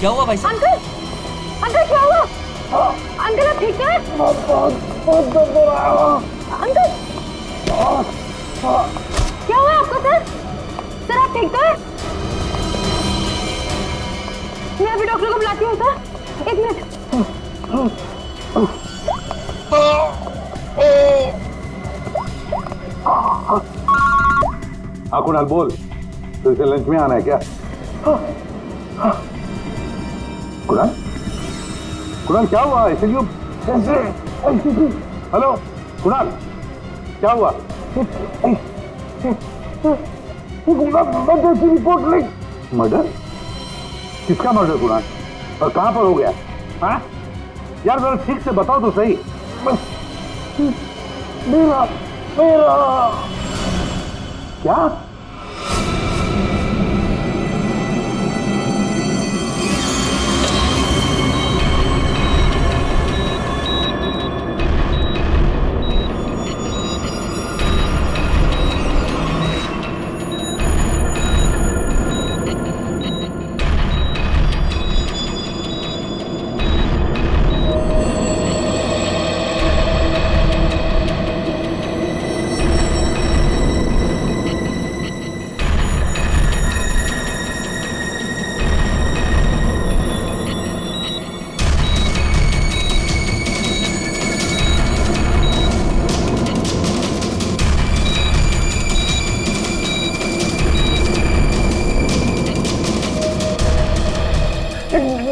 क्या हुआ भाई साहब? अंकल, अंकल क्या हुआ? अंकल आप ठीक है? बहुत दर्द हो रहा है अंकल। क्या हुआ आपको सर? सर आप ठीक तो है? मैं अभी डॉक्टर को बुलाती हूँ सर, 1 मिनट। हाँ कुणाल बोल, तो इसे लंच में आना है क्या? कुणाल, कुणाल क्या हुआ? इसे क्यों? हेलो कुणाल, क्या हुआ? मर्डर की रिपोर्ट लिख। मर्डर? किसका मर्डर कुणाल? और कहां पर हो गया? हाँ यार जरा ठीक से बताओ तो सही। मेरा मेरा क्या?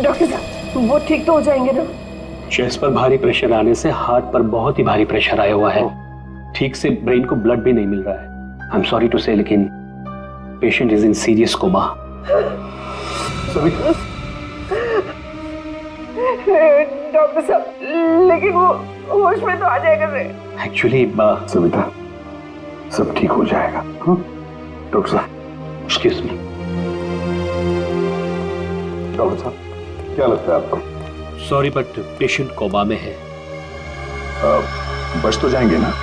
डॉक्टर साहब वो ठीक तो हो जाएंगे ना? चेस्ट पर भारी प्रेशर आने से हार्ट पर बहुत ही भारी प्रेशर आया हुआ है। ठीक से ब्रेन को ब्लड भी नहीं मिल रहा है। I am sorry to say, लेकिन patient is in serious coma. Doctor साहब लेकिन वो होश में तो आ जाएगा रे। एक्चुअली सविता सब ठीक हो जाएगा। डॉक्टर साहब, एक्सक्यूज मी। डॉक्टर साहब क्या लगता है आपको? सॉरी बट पेशेंट कोमा में है। बच तो जाएंगे ना?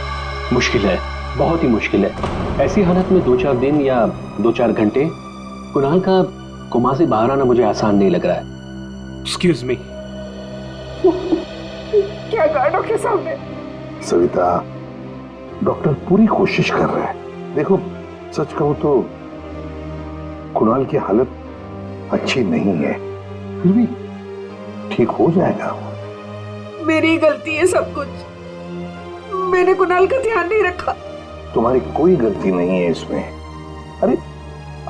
मुश्किल है, बहुत ही मुश्किल है। ऐसी हालत में 2-4 दिन या 2-4 घंटे कुणाल का कोमा से बाहर आना मुझे आसान नहीं लग रहा है। Excuse me. क्या कहा डॉक्टर साहब ने? सविता डॉक्टर पूरी कोशिश कर रहे हैं। देखो सच कहूं तो कुणाल की हालत अच्छी नहीं है, फिर भी ठीक हो जाएगा। मेरी गलती है सब कुछ, मैंने कुणाल का ध्यान नहीं रखा। तुम्हारी कोई गलती नहीं है इसमें। अरे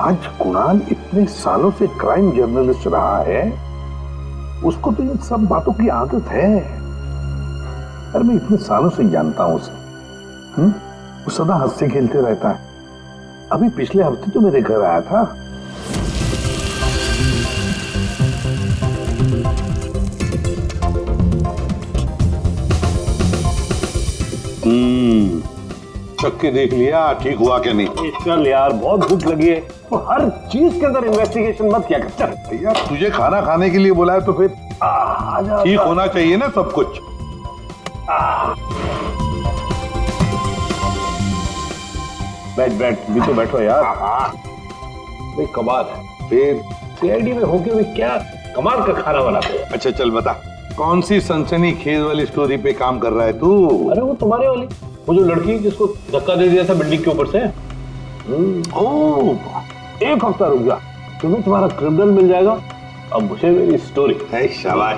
आज कुणाल इतने सालों से क्राइम जर्नलिस्ट रहा है, उसको तो इन सब बातों की आदत है। अरे मैं इतने सालों से जानता हूं उसे। वो सदा हंसते खेलते रहता है। अभी पिछले हफ्ते तो मेरे घर आया था। चख के देख लिया ठीक हुआ क्या नहीं? चल यार बहुत भूख लगी है, तो हर चीज के अंदर इन्वेस्टिगेशन मत किया कर। चल भैया तुझे खाना खाने के लिए बुलाया तो फिर ठीक होना चाहिए ना सब कुछ। बैठ बैठ, भी तो बैठो यार। भाई कमाल है, फिर सीआईडी में होके भी क्या कमाल का खाना बनाते हो। अच्छा चल बता, कौन सी सनसनी खेज वाली स्टोरी पे काम कर रहा है तू? अरे वो तुम्हारे वाली, वो जो लड़की जिसको धक्का दे दिया था बिल्डिंग के ऊपर से। ओह 1 हफ्ता रुक जा, तुम्हें तुम्हारा क्रिमिनल मिल जाएगा। अब मुझे मेरी स्टोरी। शाबाश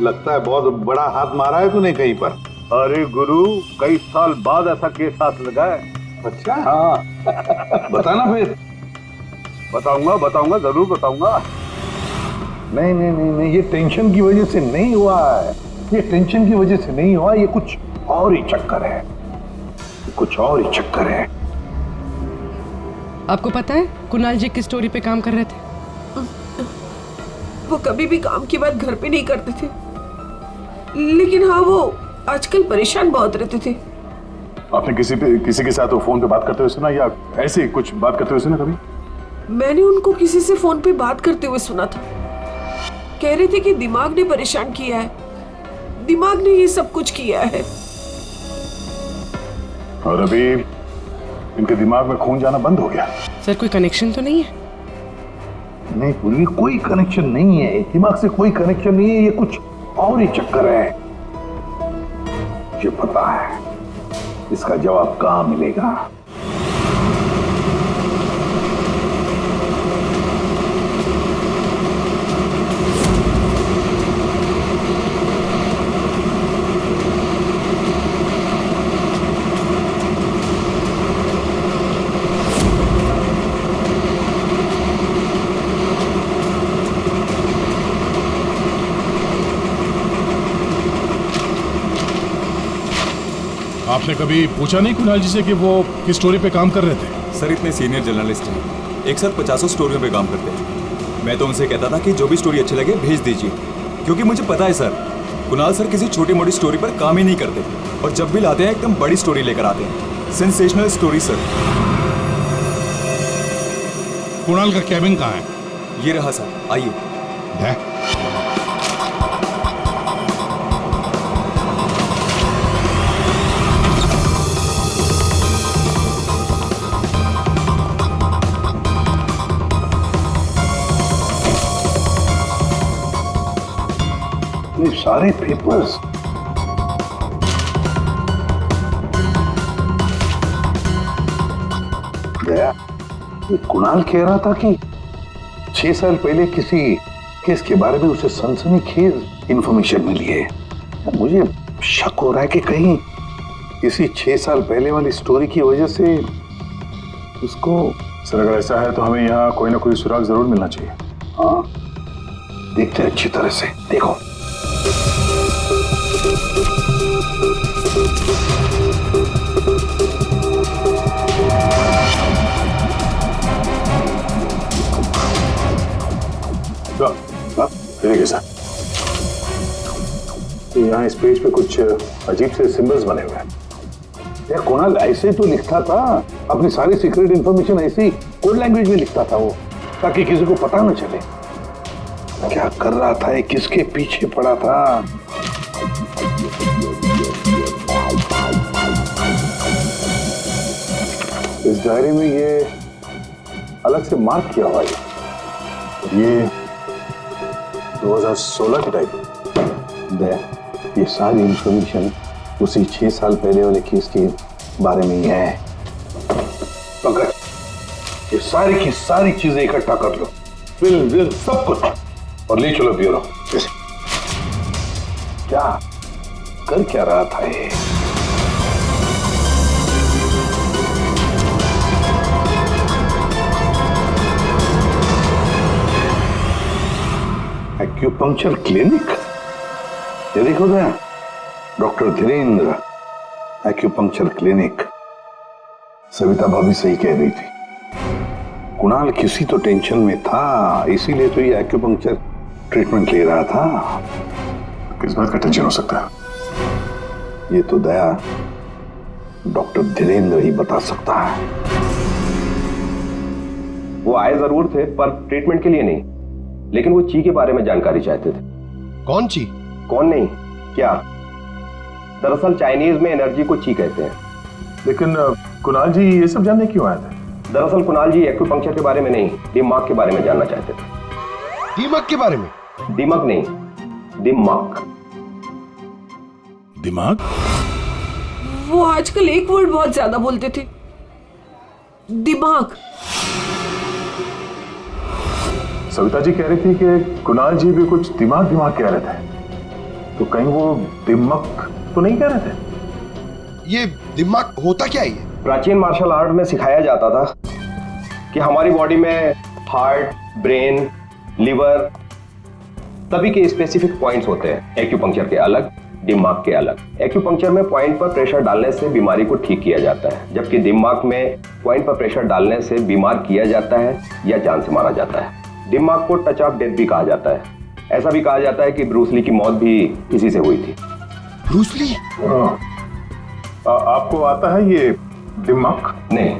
लगता है बहुत बड़ा हाथ मारा है तूने कहीं पर। अरे गुरु, कई साल बाद ऐसा केस हाथ लगा है। अच्छा हाँ बताना फिर। बताऊंगा जरूर बताऊंगा। नहीं नहीं नहीं नहीं, ये टेंशन की वजह से नहीं हुआ है, ये टेंशन की वजह से नहीं हुआ, ये कुछ और ही चक्कर है, कुछ और ही चक्कर है। आपको पता है कुणाल जी किस स्टोरी पे काम कर रहे थे? वो कभी भी काम की बात घर पे नहीं करते थे, लेकिन हाँ वो आजकल परेशान बहुत रहते थे। आपने किसी के साथ वो फोन पे बात करते हुए सुना या ऐसे कुछ बात करते हुए सुना कभी? मैंने उनको किसी से फोन पे बात करते हुए सुना था। कह रहे थे कि दिमाग ने परेशान किया है, दिमाग ने ये सब कुछ किया है। और अभी इनके दिमाग में खून जाना बंद हो गया। सर कोई कनेक्शन तो नहीं है? नहीं पूरी कोई कनेक्शन नहीं है, दिमाग से कोई कनेक्शन नहीं है, ये कुछ और ही चक्कर है। मुझे पता है इसका जवाब कहां मिलेगा। आपने कभी पूछा नहीं कुणाल जी से कि वो किस स्टोरी पे काम कर रहे थे? सर इतने सीनियर जर्नलिस्ट हैं, एक साथ 50 स्टोरियों पे काम करते हैं। मैं तो उनसे कहता था कि जो भी स्टोरी अच्छी लगे भेज दीजिए, क्योंकि मुझे पता है सर कुणाल सर किसी छोटी मोटी स्टोरी पर काम ही नहीं करते, और जब भी लाते हैं एकदम बड़ी स्टोरी लेकर आते हैं, सेंसेशनल स्टोरी सर। कुणाल का कैबिन कहाँ है? ये रहा सर, आइए। है? ये सारे पेपर्स गया। ये कुणाल कह रहा था कि 6 साल पहले किसी केस के बारे में उसे सनसनीखेज इंफॉर्मेशन मिली है। मुझे शक हो रहा है कि कहीं किसी 6 साल पहले वाली स्टोरी की वजह से उसको। सर अगर ऐसा है तो हमें यहाँ कोई ना कोई सुराग जरूर मिलना चाहिए। हाँ देखते हैं अच्छी तरह से, देखो। ठीक है सर। यहाँ इस पेज पे कुछ अजीब से सिंबल्स बने हुए हैं। यार कुणाल ऐसे तो लिखता था, अपनी सारी सीक्रेट इंफॉर्मेशन ऐसी कोड लैंग्वेज में लिखता था वो, ताकि किसी को पता न चले क्या कर रहा था, किसके पीछे पड़ा था। इस डायरी में ये अलग से मार्क किया हुआ है, ये 2016 की टाइप। ये सारी इंफॉर्मेशन उसी 6 साल पहले वाले केस के बारे में ही है। पंकज, ये सारी की सारी चीजें इकट्ठा कर लो, फिल्म सब कुछ, और ले चलो ब्यूरो। क्या कर क्या रहा था ये? एक्यूपंक्चर क्लिनिक, ये देखो ना, doctor Dhirendra acupuncture clinic. Savita भाभी सही कह रही थी, कुणाल किसी तो टेंशन में था, इसीलिए तो ये एक्यूपंक्चर ट्रीटमेंट ले रहा था। किस बात का टेंशन हो सकता है? ये तो दया डॉक्टर धीरेन्द्र ही बता सकता है। वो आए जरूर थे पर ट्रीटमेंट के लिए नहीं, लेकिन वो ची के बारे में जानकारी चाहते थे। कौन ची? कौन नहीं, क्या? दरअसल चाइनीज में एनर्जी को ची कहते हैं। लेकिन कुणाल जी ये सब जानने क्यों आए थे? दरअसल कुणाल जी एक्यूपंक्चर के बारे में नहीं, दिमाग के बारे में जानना चाहते थे। दीमक के बारे में? दिमाग नहीं, दिमाग। दिमाग? वो आजकल एक वर्ड बहुत ज्यादा बोलते थे, दिमाग। सविता जी कह रही थी कि कुणाल जी भी कुछ दिमाग कह रहे थे, तो कहीं वो दिमाग तो नहीं कह रहे थे? ये दिमाग होता क्या है? प्राचीन मार्शल आर्ट में सिखाया जाता था कि हमारी बॉडी में हार्ट, ब्रेन, लिवर सभी के स्पेसिफिक पॉइंट्स होते हैं। एक्यूपंक्चर के अलग, दिमाग के अलग। एक्यूपंक्चर में पॉइंट पर प्रेशर डालने से बीमारी को ठीक किया जाता है, जबकि दिमाग में पॉइंट पर प्रेशर डालने से बीमार किया जाता है या जान से मारा जाता है। दिमाग को टच ऑफ डेथ भी कहा जाता है। ऐसा भी कहा जाता है कि ब्रूस ली की मौत भी इसी से हुई थी। Bruce Lee? आपको आता है ये दिमाग? नहीं,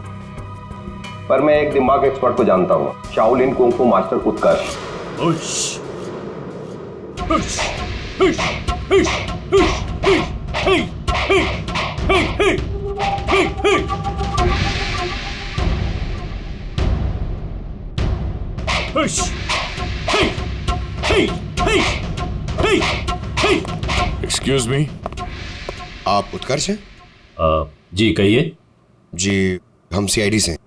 पर मैं एक दिमाग एक्सपर्ट को जानता हूँ, शाओलिन कुंग फू मास्टर उत्कर्ष। Hush! एक्सक्यूज मी, आप उत्कर्ष हैं? जी कहिए। जी, हम सीआईडी से हैं।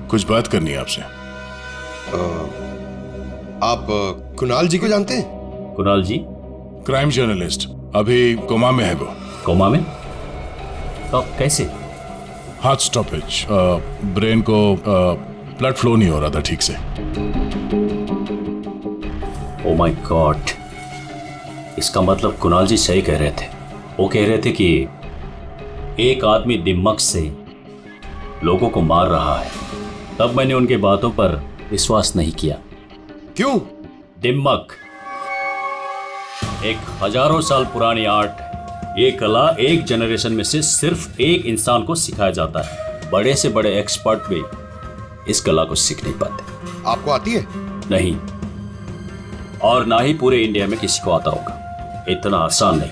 कुछ बात करनी है आपसे। आप कुणाल जी को जानते हैं? कुणाल जी? क्राइम जर्नलिस्ट, अभी कोमा में है वो। कोमा में? तो कैसे? हार्ट स्टॉपेज, ब्रेन को ब्लड फ्लो नहीं हो रहा था ठीक से। ओ माय गॉड, इसका मतलब कुणाल जी सही कह रहे थे। वो कह रहे थे कि एक आदमी दिमाग से लोगों को मार रहा है। तब मैंने उनके बातों पर विश्वास नहीं किया। क्यों? दिमाग एक हजारों साल पुरानी आर्ट है। ये कला एक जनरेशन में से सिर्फ एक इंसान को सिखाया जाता है। बड़े से बड़े एक्सपर्ट भी इस कला को सीख नहीं पाते। आपको आती है? नहीं, और ना ही पूरे इंडिया में किसी को आता होगा। इतना आसान नहीं।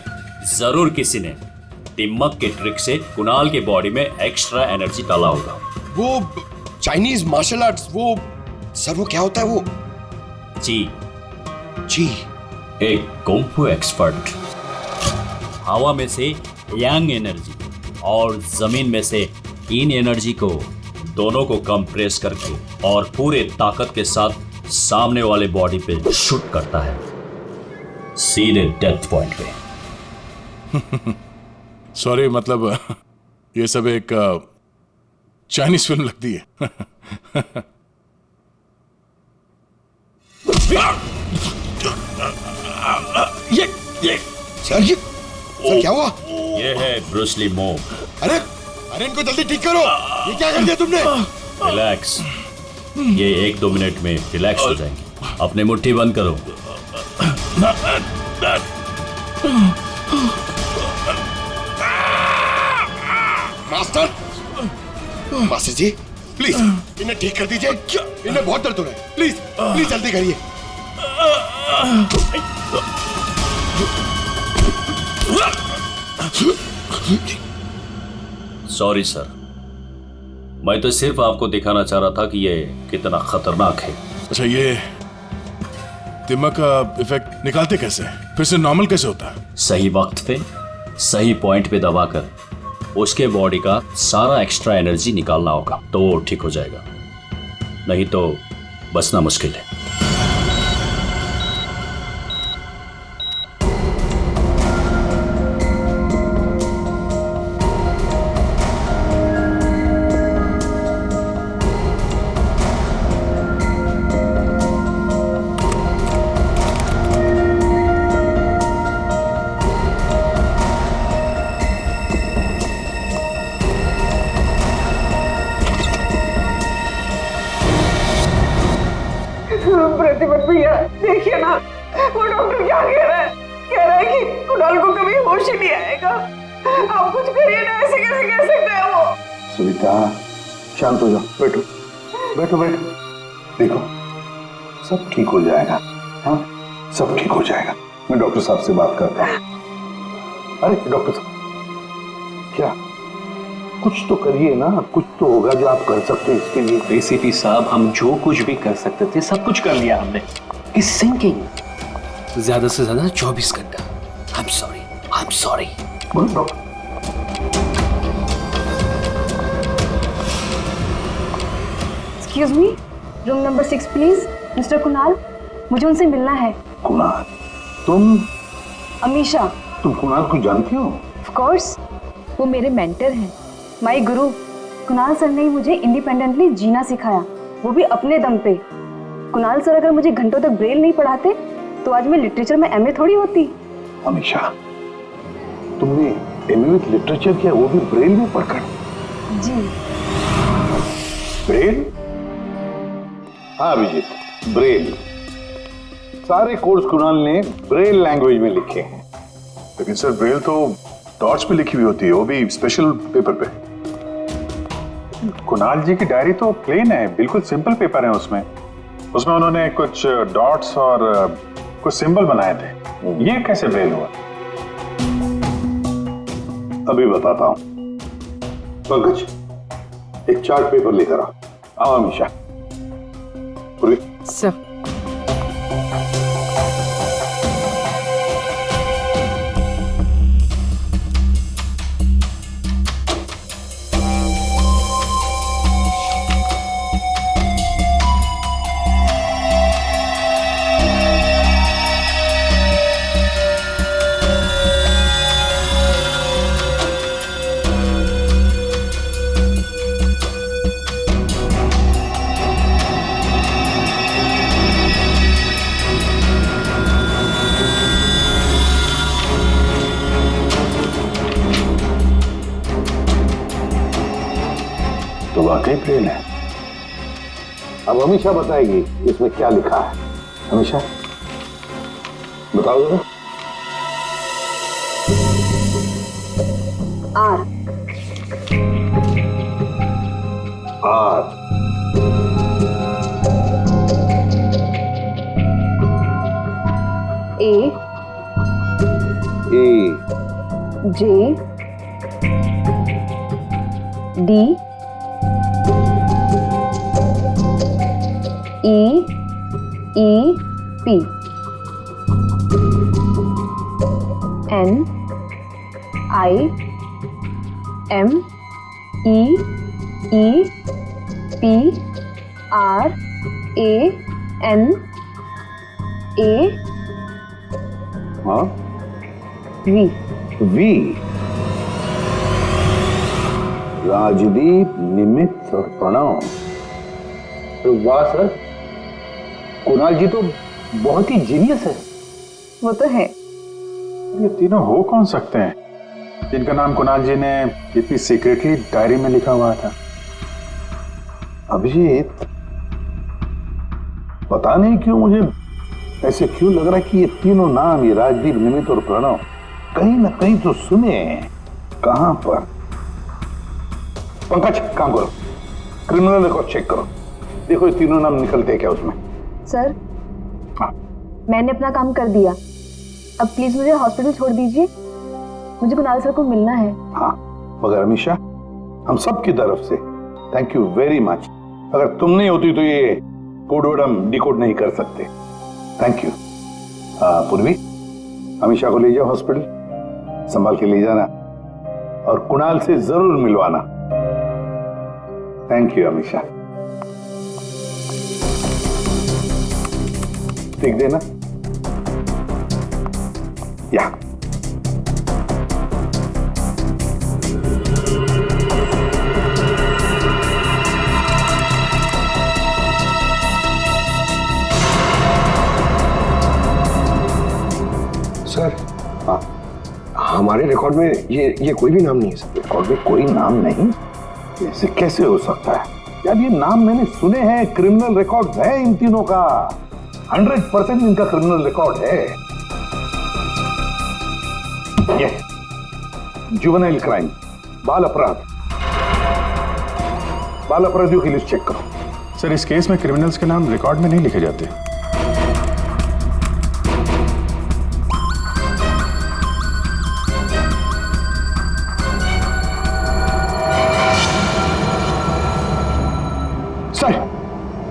जरूर किसी ने दिमाग के ट्रिक से कुणाल के बॉडी में एक्स्ट्रा एनर्जी डाला होगा। वो चाइनीज मार्शल आर्ट्स, वो सर वो क्या होता है वो? जी, एक कुंफू एक्सपर्ट हवा में से यांग एनर्जी और जमीन में से इन एनर्जी को दोनों को कंप्रेस करके और पूरे ताकत के साथ सामने वाले बॉडी पे शूट करता है, सीधे डेथ पॉइंट पे। सॉरी, मतलब ये सब एक चाइनीज फिल्म लगती है। ये सर क्या हुआ? ये है ब्रूस ली मूव। अरे इनको जल्दी ठीक करो। ये क्या कर दिया तुमने? रिलैक्स, ये 1-2 मिनट में रिलैक्स हो जाएंगे। अपने मुट्ठी बंद करो। मास्टर जी, प्लीज इन्हें ठीक कर दीजिए। इन्हें बहुत दर्द हो रहा है। प्लीज जल्दी करिए। सॉरी सर, मैं तो सिर्फ आपको दिखाना चाह रहा था कि ये कितना खतरनाक है। अच्छा, ये दिमाग का इफेक्ट निकालते कैसे? फिर से नॉर्मल कैसे होता है? सही वक्त पे सही पॉइंट पे दबाकर उसके बॉडी का सारा एक्स्ट्रा एनर्जी निकालना होगा, तो वो ठीक हो जाएगा। नहीं तो बचना मुश्किल है। प्रतिपत भैया, देखिए ना, वो डॉक्टर क्या कह रहा है? कह रहा है कि कुणाल को कभी होश ही नहीं आएगा। आप कुछ करिए ना, ऐसे कैसे कह सकता है वो? सुनीता, शांत हो जाओ। बैठो बैठो बैठो। देखो, सब ठीक हो जाएगा। हाँ, सब ठीक हो जाएगा। मैं डॉक्टर साहब से बात करता हूँ। अरे डॉक्टर साहब, क्या कुछ तो करिए ना। कुछ तो होगा जो आप कर सकते हैं इसके लिए। एसीपी साहब, हम जो कुछ भी कर सकते थे सब कुछ कर लिया हमने। इस सिंकिंग ज्यादा से ज्यादा 24 घंटा। I am sorry. Excuse me, room number 6 please. Mister Kunal, मुझे उनसे मिलना है। कुणाल? तुम? अमीशा। तुम कुणाल को जानती हो? ऑफ कोर्स, वो मेरे मेंटर हैं, माय गुरु। कुणाल सर ने मुझे इंडिपेंडेंटली जीना सिखाया, वो भी अपने दम पे। कुणाल सर अगर मुझे घंटों तक ब्रेल नहीं पढ़ाते तो आज मैं लिटरेचर में एमए थोड़ी होती। अमीशा, तुमने एमए विद लिटरेचर किया, वो भी ब्रेल में पढ़कर? जी। ब्रेल? हाँ अभिजीत, ब्रेल। सारे कोर्स कुणाल ने ब्रेल लैंग्वेज में लिखे हैं। लेकिन सर, ब्रेल तो डॉट्स पे लिखी हुई होती है, वो भी स्पेशल पेपर पे। कुणाल जी की डायरी तो प्लेन है, बिल्कुल सिंपल पेपर है। उसमें उन्होंने कुछ डॉट्स और कुछ सिंबल बनाए थे। ये कैसे ब्रेल हुआ? अभी बताता हूं। पंकज, एक चार्ट पेपर लेकर आओ। अमीशा। सर। तो वाकई ब्रेन है। अब हमेशा बताएगी इसमें क्या लिखा है। हमेशा बताओ जरा। R R A A J D E P N I M E P R A N A हाँ वी वी राजदीप, निमित और प्रणव। वाह सर, कुणाल जी तो बहुत ही जीनियस है। वो तो है। ये तीनों हो कौन सकते हैं जिनका नाम कुणाल जी ने इतनी सीक्रेटली डायरी में लिखा हुआ था? अभिजीत, पता नहीं क्यों मुझे ऐसे क्यों लग रहा है कि ये तीनों नाम, ये राजदीप, निमित और प्रणव, कहीं ना कहीं तो सुने हैं। कहां पर? पंकज, काम करो, क्रिमिनल रिकॉर्ड चेक करो, देखो ये तीनों नाम निकलते हैं क्या उसमें। सर, हाँ। मैंने अपना काम कर दिया, अब प्लीज मुझे हॉस्पिटल छोड़ दीजिए, मुझे कुणाल सर को मिलना है। हाँ, मगर अमीशा, हम सब की तरफ से थैंक यू वेरी मच। अगर तुम नहीं होती तो ये कोड वर्ड हम डिकोड नहीं कर सकते। Thank you. पूर्वी, अमीशा को ले जाओ हॉस्पिटल, संभाल के ले जाना और कुणाल से जरूर मिलवाना। Thank you Amisha. देख देना या सर, हाँ, हमारे रिकॉर्ड में ये कोई भी नाम नहीं है सर। रिकॉर्ड में कोई नाम नहीं? ऐसे कैसे हो सकता है यार? ये नाम मैंने सुने हैं, क्रिमिनल रिकॉर्ड है इन तीनों का, 100% इनका क्रिमिनल रिकॉर्ड है। ये जुवेनाइल क्राइम, बाल अपराध, बाल अपराधियों की लिस्ट चेक करो। सर, इस केस में क्रिमिनल्स के नाम रिकॉर्ड में नहीं लिखे जाते।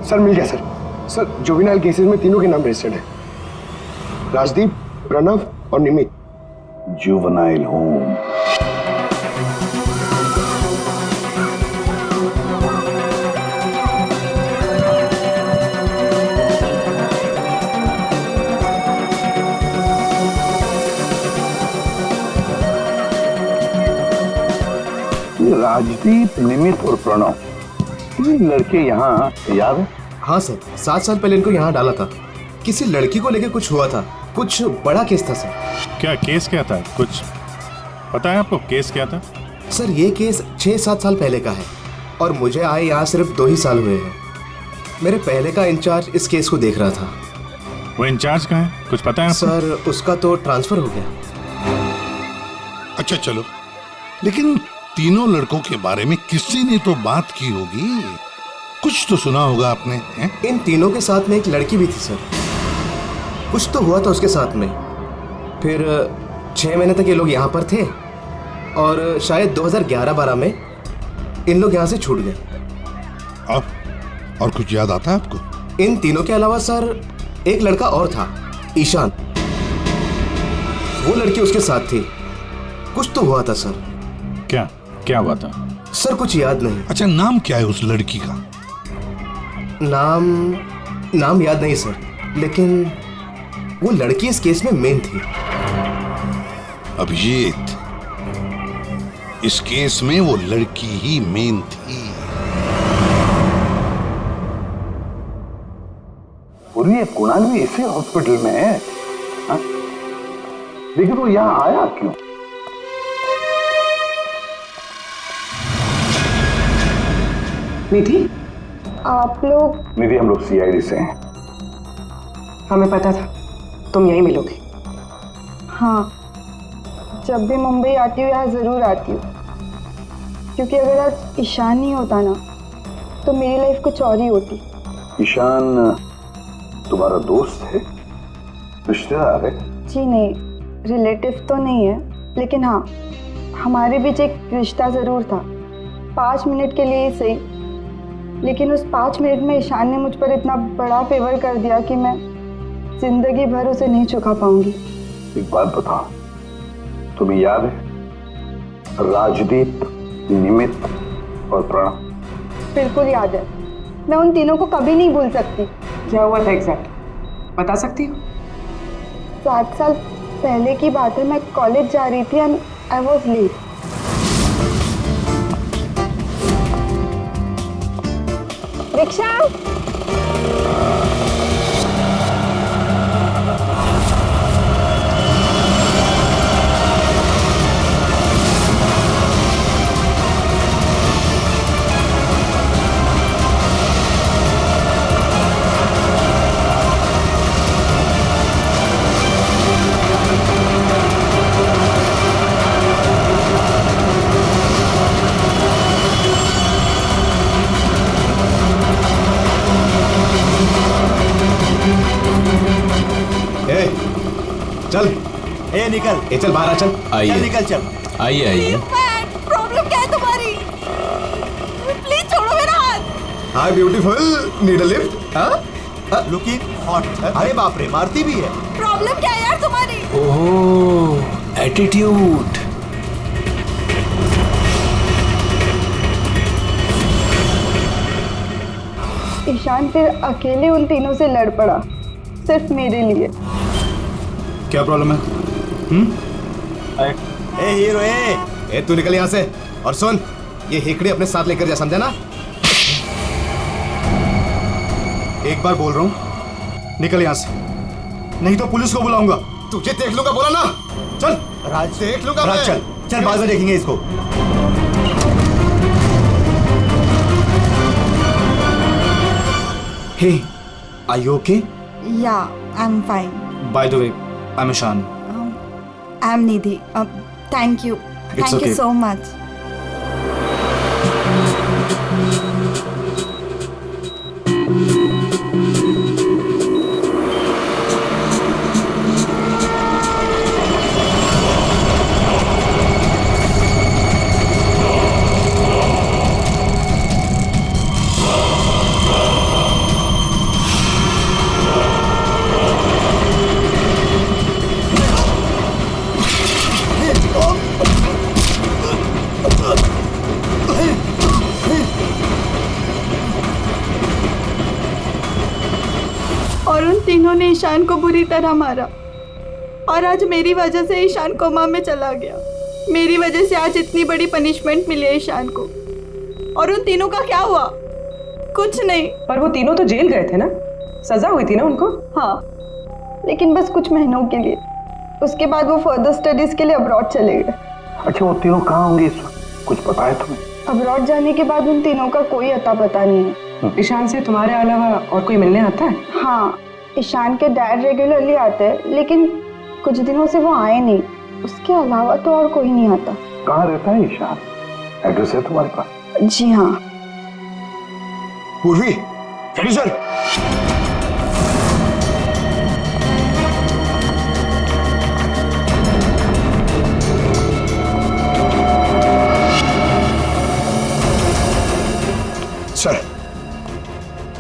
सर मिल गया सर। सर, जुवेनाइल केसेस में तीनों के नाम रजिस्टर्ड है, राजदीप, प्रणव और निमित। Juvenile home. राजदीप, निमित और प्रणव, ये लड़के यहाँ याद है? हाँ सर, 7 साल पहले इनको यहाँ डाला था। किसी लड़की को लेके कुछ हुआ था, कुछ बड़ा केस था सर। क्या केस क्या था? कुछ पता है आपको केस क्या था? सर, ये केस 6-7 साल पहले का है और मुझे आए यहाँ सिर्फ 2 ही साल हुए हैं। मेरे पहले का इंचार्ज इस केस को देख रहा था। वो इंचार्ज कहाँ है, कुछ पता है आपको? सर, उसका तो ट्रांसफर हो गया। अच्छा चलो, लेकिन तीनों लड़कों के बारे में किसी ने तो बात की होगी, कुछ तो सुना होगा आपने है? इन तीनों के साथ में एक लड़की भी थी सर, कुछ तो हुआ था उसके साथ में। फिर 6 महीने तक ये लोग यहाँ पर थे और शायद 2011-12 में इन लोग यहाँ से छूट गए। अब और कुछ याद आता है आपको? इन तीनों के अलावा सर एक लड़का और था, ईशान, वो लड़की उसके साथ थी। कुछ तो हुआ था सर। क्या हुआ था? सर कुछ याद नहीं। अच्छा, नाम क्या है उस लड़की का? नाम याद नहीं सर, लेकिन वो लड़की इस केस में मेन थी। अभिजीत, इस केस में वो लड़की ही मेन थी। पूरी ये कुणाल भी इसी हॉस्पिटल में है, हा? लेकिन वो यहाँ आया क्यों? निधि, आप लोग? निधि, हम लोग सीआईडी से हैं। हमें पता था तुम यहीं मिलोगे। हाँ, जब भी मुंबई आती हूँ यहाँ ज़रूर आती हूँ, क्योंकि अगर आज ईशान नहीं होता ना तो मेरी लाइफ कुछ और ही होती। ईशान तुम्हारा दोस्त है, रिश्तेदार है? जी नहीं, रिलेटिव तो नहीं है, लेकिन हाँ हमारे बीच एक रिश्ता ज़रूर था, 5 मिनट के लिए ही सही। लेकिन उस 5 मिनट में ईशान ने मुझ पर इतना बड़ा फेवर कर दिया कि मैं जिंदगी भर उसे नहीं चुका पाऊंगी। एक बात बताओ, तुम्हें याद है राजदीप, निमित और प्रणव? बिल्कुल याद है, मैं उन तीनों को कभी नहीं भूल सकती। क्या हुआ था एग्जैक्ट बता सकती हो? 7 साल पहले की बात है, मैं कॉलेज जा रही थी and I was late. Rickshaw, चल। ए निकल, चल बाहर आ, चल। चल निकल, चल। आइए आइए। प्रॉब्लम क्या है तुम्हारी? प्लीज छोड़ो मेरा हाथ। हाय ब्यूटीफुल, नीड अ लिफ्ट? हाँ, लुकिंग हॉट। अरे बाप रे, मारती भी है। प्रॉब्लम क्या है यार तुम्हारी? ओहो, एटीट्यूड। ईशान फिर अकेले उन तीनों से लड़ पड़ा, सिर्फ मेरे लिए। क्या प्रॉब्लम है? ए हीरो, ए तू निकल यहाँ से। और सुन, ये हेकड़ी अपने साथ लेकर जा, समझा ना? एक बार बोल रहा हूँ, निकल यहाँ से, नहीं तो पुलिस को बुलाऊंगा। तुझे देख लूंगा, बोला ना? चल राज, देख लूंगा राज, मैं। चल चल, बाद में देखेंगे इसको। Hey, are you okay? Yeah, I am fine. By the way, I am Ishaan. I am Nidhi. Thank you, thank you so much. और उन तीनों ने ईशान को बुरी तरह मारा, और आज मेरी वजह से ईशान कोमा में चला गया। मेरी वजह से आज इतनी बड़ी पनिशमेंट मिली है ईशान को। और उन तीनों का क्या हुआ? कुछ नहीं। पर वो तीनों तो जेल गए थे ना, सजा हुई थी ना उनको? हाँ, लेकिन बस कुछ महीनों के लिए। उसके बाद वो फर्दर स्टडीज के लिए अब्रॉड चले गए। अच्छा, वो तीनों कहाँ होंगे इस वक्त? कुछ पता है तुम्हें? अब्रॉड जाने के बाद उन तीनों का कोई अता पता नहीं है। ईशान से तुम्हारे अलावा और कोई मिलने आता है? हाँ, ईशान के डैड रेगुलरली आते हैं, लेकिन कुछ दिनों से वो आए नहीं। उसके अलावा तो और कोई नहीं आता। कहाँ रहता है ईशान? एड्रेस है तुम्हारे पास? जी हाँ। पूर्वी, सर।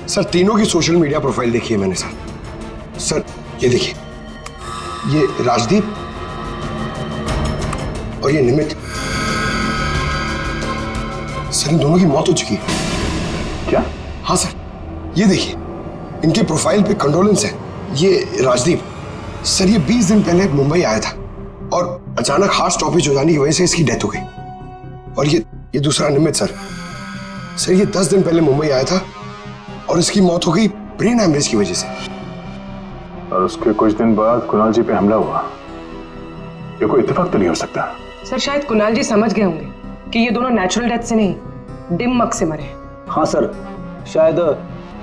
सर, तीनों की सोशल मीडिया प्रोफाइल देखी है मैंने सर। सर, ये देखिए, ये राजदीप और ये निमित। सर, इन दोनों की मौत हो चुकी है। क्या? हाँ सर, ये देखिए, इनके प्रोफाइल पे कंडोलेंस है। ये राजदीप सर, ये 20 दिन पहले मुंबई आया था और अचानक हार्ट स्टॉपेज हो जाने की वजह से इसकी डेथ हो गई। और ये दूसरा निमित सर, ये 10 दिन पहले मुंबई आया था और इसकी मौत हो गई ब्रेन हैमरेज की वजह से। और उसके कुछ दिन बाद कुणाल जी पे हमला हुआ। ये कोई इत्तेफाक तो नहीं हो सकता। सर, शायद कुणाल जी समझ गए होंगे कि ये दोनों नेचुरल डेथ से नहीं, दिमक से मरे। हाँ सर, शायद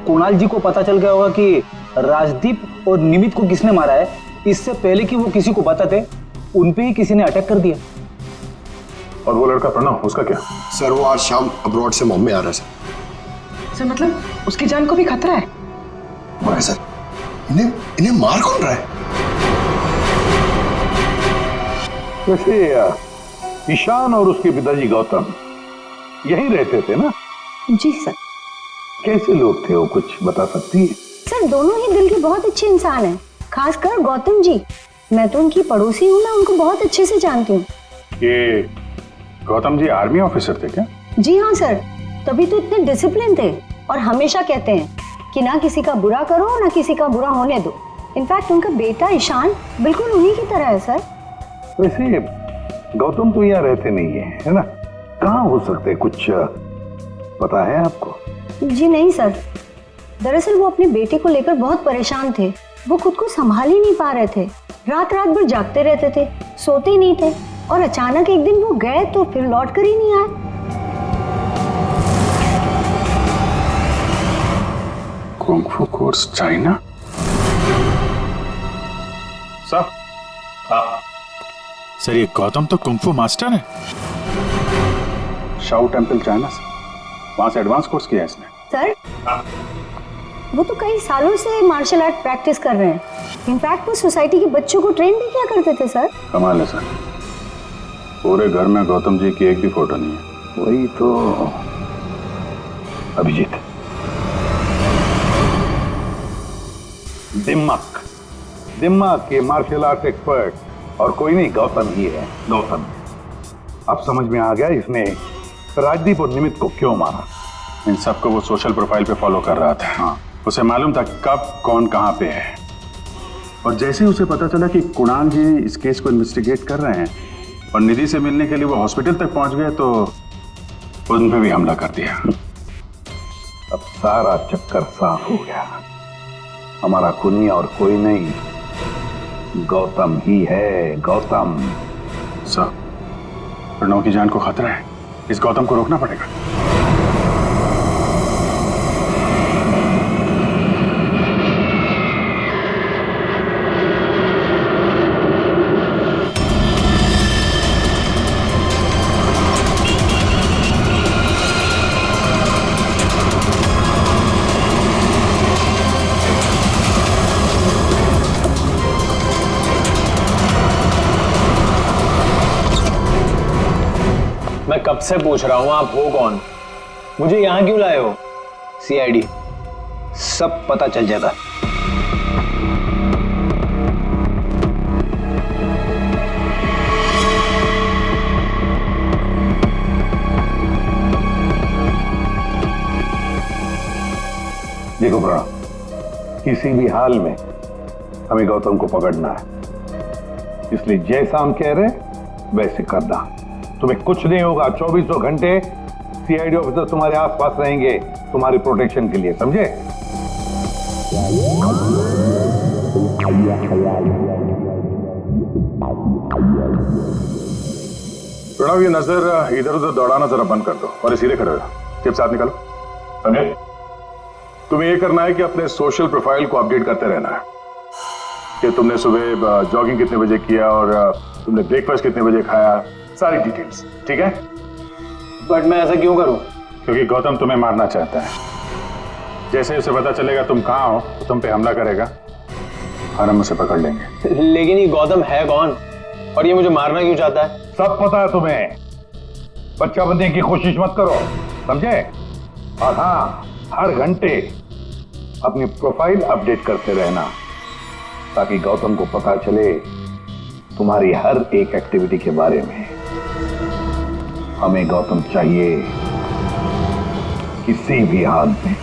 कुणाल जी को पता चल गया होगा कि राजदीप और निमित को किसने मारा है। इससे पहले कि वो किसी को बताते, उन पे ही किसी ने अटैक कर दिया। और वो लड़का प्रणव, उसका क्या? सर वो आज शाम अब्रॉड से बॉम्बे आ रहा है सर मतलब उसकी जान को भी खतरा है। सर इन्हें मार कौन रहा है? वैसे ईशान और उसके पिताजी गौतम यहीं रहते थे ना? जी सर। कैसे लोग थे वो, कुछ बता सकती है? सर दोनों ही दिल के बहुत अच्छे इंसान हैं, खासकर गौतम जी। मैं तो उनकी पड़ोसी हूँ, मैं उनको बहुत अच्छे से जानती हूँ। ये गौतम जी आर्मी ऑफिसर थे क्या? जी हाँ सर, तभी तो इतने डिसिप्लिन थे और हमेशा कहते हैं कि ना किसी का बुरा करो ना किसी का बुरा होने दो। इनफैक्ट उनका बेटा ईशान बिल्कुल उन्हीं की तरह है सर। वैसे गौतम तो यहाँ रहते नहीं है ना? कहाँ हो सकते, कुछ पता है आपको? जी नहीं सर, दरअसल वो अपने बेटे को लेकर बहुत परेशान थे। वो खुद को संभाल ही नहीं पा रहे थे, रात रात भर जागते रहते थे, सोते ही नहीं थे। और अचानक एक दिन वो गए तो फिर लौट कर ही नहीं आए। Kung fu course China? सर, हाँ सर, ये गौतम तो कुंग-फू मास्टर है। शाओ टेम्पल चाइना से, वहां से एडवांस कोर्स किया है इसने। सर वो तो कई सालों से मार्शल आर्ट प्रैक्टिस कर रहे हैं। इनफैक्ट वो सोसाइटी के बच्चों को ट्रेन भी किया करते थे सर। कमाल है सर, पूरे घर में गौतम जी की एक भी फोटो नहीं है। वही तो अभिजीत, दिमाग के मार्शल आर्ट एक्सपर्ट और कोई नहीं, गौतम ही है, गौतम। अब समझ में आ गया इसने राजदीप और निमित को क्यों मारा। इन सबको वो सोशल प्रोफाइल पे फॉलो कर रहा था। हाँ, उसे मालूम था कब कौन कहाँ पे है। और जैसे ही उसे पता चला कि कुणाल जी इस केस को इन्वेस्टिगेट कर रहे हैं और निधि से मिलने के लिए वो हॉस्पिटल तक पहुंच गए, तो उन पे भी हमला कर दिया। अब सारा चक्कर साफ हो गया। हमारा खूनी और कोई नहीं, गौतम ही है, गौतम। सर, प्रणव की जान को खतरा है, इस गौतम को रोकना पड़ेगा। मैं कब से पूछ रहा हूं आप हो कौन, मुझे यहां क्यों लाए हो? सीआईडी, सब पता चल जाता। देखो प्रणव, किसी भी हाल में हमें गौतम को पकड़ना है, इसलिए जैसा हम कह रहे हैं वैसे करना। तुम्हें कुछ नहीं होगा, 24 घंटे सीआईडी ऑफिसर तुम्हारे आसपास रहेंगे तुम्हारी प्रोटेक्शन के लिए, समझे? प्रणव, ये नजर इधर उधर दौड़ाना जरा बंद कर दो और सीधे खड़े हो, टिप साथ निकालो, समझे? तुम्हें ये करना है कि अपने सोशल प्रोफाइल को अपडेट करते रहना है कि तुमने सुबह जॉगिंग कितने बजे किया और तुमने ब्रेकफास्ट कितने बजे खाया, सारी डिटेल्स, ठीक है? बट मैं ऐसा क्यों करूं? क्योंकि गौतम तुम्हें मारना चाहता है। जैसे उसे पता चलेगा तुम कहाँ हो तो तुम पे हमला करेगा और हम उसे पकड़ लेंगे। लेकिन ये गौतम है कौन और ये मुझे मारना क्यों चाहता है? सब पता है तुम्हें, बच्चा बनने की कोशिश मत करो, समझे? और हाँ, हर घंटे अपनी प्रोफाइल अपडेट करते रहना ताकि गौतम को पता चले तुम्हारी हर एक एक्टिविटी के बारे में। हमें गौतम चाहिए किसी भी हाल में।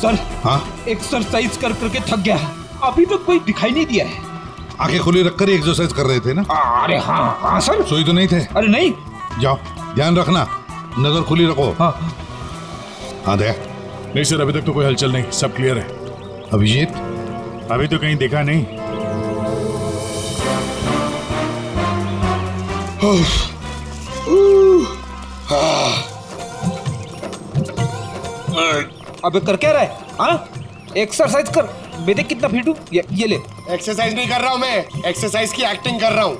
सर हाँ एक्सरसाइज कर करके थक गया, अभी तक कोई दिखाई नहीं दिया है। आंखें खुली रखकर एक्सरसाइज कर रहे थे ना? अरे हाँ हाँ सर। सोई तो नहीं थे? अरे नहीं। जाओ ध्यान रखना, नजर खुली रखो। हाँ हाँ दया। नहीं सर, अभी तक तो कोई हलचल नहीं, सब क्लियर है। अभिजीत? अभी तो कहीं देखा नहीं। अबे कर क्या रहा है? हाँ एक्सरसाइज कर, मैं देख कितना फिट हूँ। ये ले। एक्सरसाइज नहीं कर रहा हूँ मैं, एक्सरसाइज की एक्टिंग कर रहा हूँ।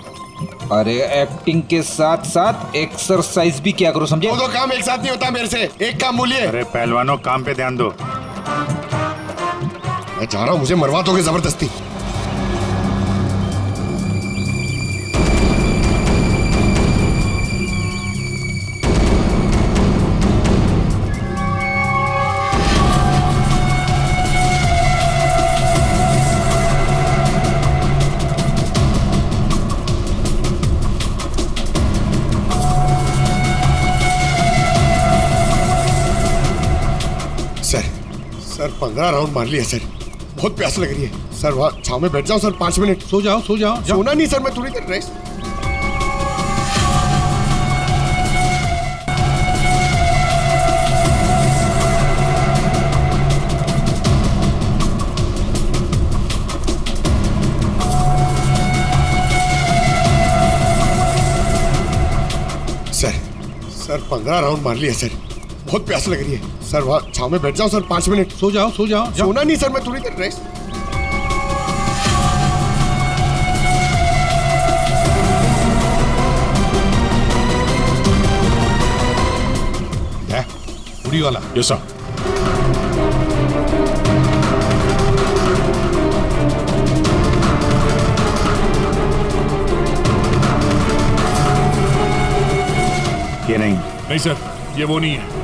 अरे एक्टिंग के साथ साथ एक्सरसाइज भी क्या करो, समझे? दो काम एक साथ नहीं होता मेरे से, एक काम बोलिए। अरे पहलवानों, काम पे ध्यान दो। मैं जा रहा हूँ, मुझे मरवा दोगे जबरदस्ती। सर 15 राउंड मार लिया सर, बहुत प्यास लग रही है सर। वहाँ छाव में बैठ जाओ सर, 5 मिनट। सो जाओ सो जाओ। सोना नहीं सर, मैं थोड़ी देर रेस्ट। सर 15 राउंड मार लिया सर, बहुत प्यास लग रही है सर। वहाँ छाव में बैठ जाओ सर, 5 मिनट। सो जाओ सो जाओ। सोना नहीं सर, मैं थोड़ी देर रेस्ट। उड़ी वाला। Yes sir. ये नहीं। नहीं सर, ये वो नहीं है।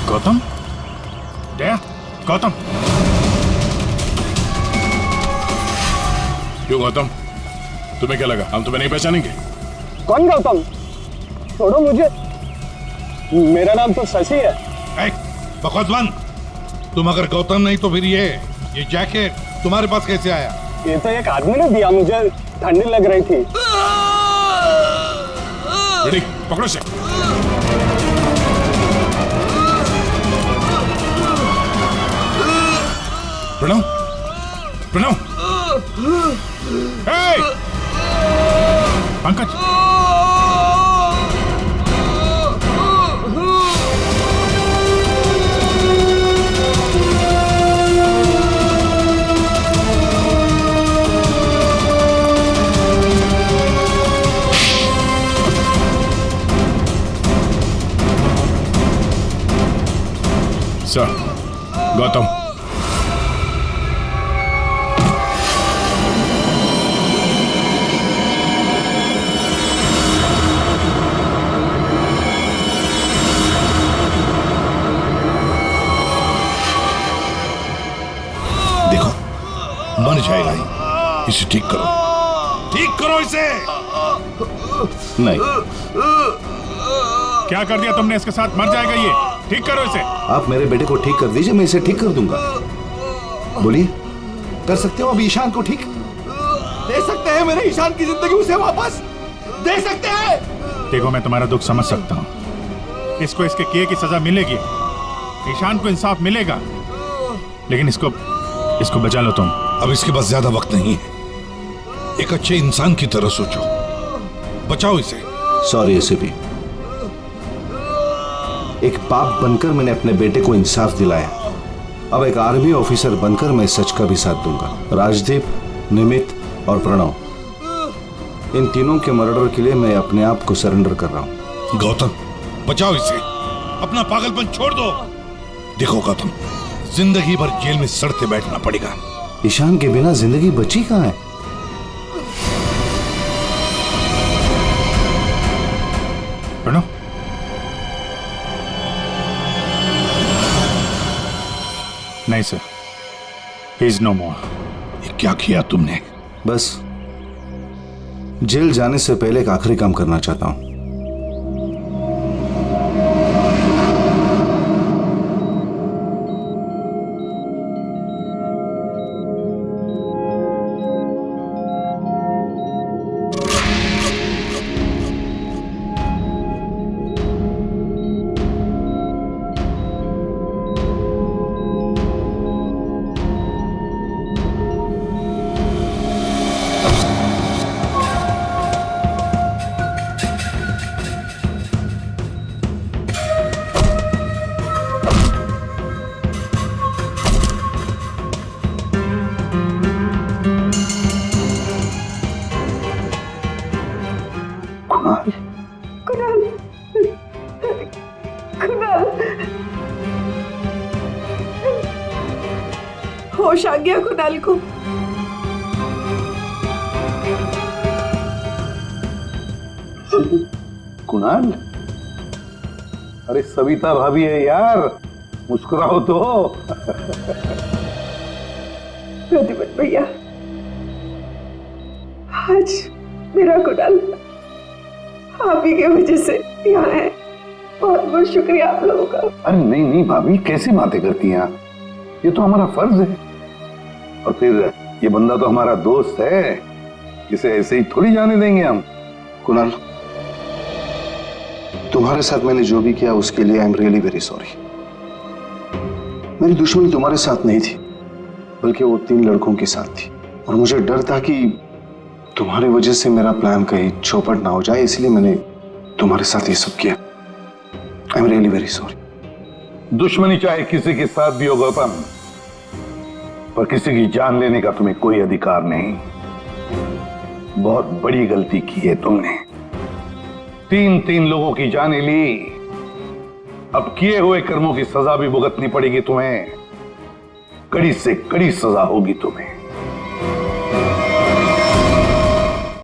गौतम? दया? गौतम? क्यों गौतम, तुम्हें क्या लगा हम तुम्हें नहीं पहचानेंगे? कौन गौतम? छोड़ो मुझे, मेरा नाम तो शशि है। बकवास बंद। तुम अगर गौतम नहीं तो फिर ये जैकेट तुम्हारे पास कैसे आया? ये तो एक आदमी ने दिया मुझे, ठंडी लग रही थी। रेडी, पकड़ो से। प्रणव, प्रणव, पंकज, सर गौतम। देखो मर जाएगा ही, इसे ठीक करो, ठीक करो इसे। नहीं, क्या कर दिया तुमने इसके साथ? मर जाएगा ये, ठीक करो इसे। आप मेरे बेटे को ठीक कर दीजिए, मैं इसे ठीक कर दूंगा। बोलिए, कर सकते हो अभी ईशान को ठीक? दे सकते हैं मेरे ईशान की जिंदगी उसे वापस दे सकते हैं। देखो मैं तुम्हारा दुख समझ सकता हूँ, इसको इसके किए की सजा मिलेगी, ईशान को इंसाफ मिलेगा, लेकिन इसको बचा लो तुम। अब इसके पास ज्यादा वक्त नहीं है, एक अच्छे इंसान की तरह सोचो, बचाओ इसे। सॉरी एसीपी, एक बाप बनकर मैंने अपने बेटे को इंसाफ दिलाया, अब एक आर्मी ऑफिसर बनकर मैं सच का भी साथ दूंगा। राजदीप, निमित और प्रणव, इन तीनों के मर्डर के लिए मैं अपने आप को सरेंडर कर रहा हूं। गौतम बचाओ इसे, अपना पागलपन छोड़ दो। देखो गौतम, जिंदगी भर जेल में सड़ते बैठना पड़ेगा। ईशान के बिना जिंदगी बची कहाँ है? प्रणव, नहीं सर, ही इज नो मोर। ये क्या किया तुमने? बस जेल जाने से पहले एक आखिरी काम करना चाहता हूं। कुणाल, कुणाल, होश आ गया कुणाल को। कुणाल, अरे सविता भाभी है यार, मुस्कुराओ तो। प्रतिपत भैया, आज मेरा कुणाल आप ही की वजह से यहाँ है। बहुत बहुत शुक्रिया आप लोगों का। अरे नहीं नहीं भाभी, कैसी बातें करती हैं आप? ये तो हमारा फर्ज है। और फिर ये बंदा तो हमारा दोस्त है, इसे ऐसे ही थोड़ी जाने देंगे हम। कुणाल, तुम्हारे साथ मैंने जो भी किया उसके लिए I am really very sorry. मेरी दुश्मनी तुम्हारे साथ नहीं थी, बल्कि वो 3 लड़कों के साथ थी। और मुझे डर था कि तुम्हारी वजह से मेरा प्लान कहीं चौपट ना हो जाए, इसलिए मैंने तुम्हारे साथ ये सब किया। I am really very sorry. दुश्मनी चाहे किसी के साथ भी हो गौतम, पर किसी की जान लेने का तुम्हें कोई अधिकार नहीं। बहुत बड़ी गलती की है तुमने। 3 लोगों की जानें ली, अब किए हुए कर्मों की सजा भी भुगतनी पड़ेगी तुम्हें। कड़ी से कड़ी सजा होगी तुम्हें।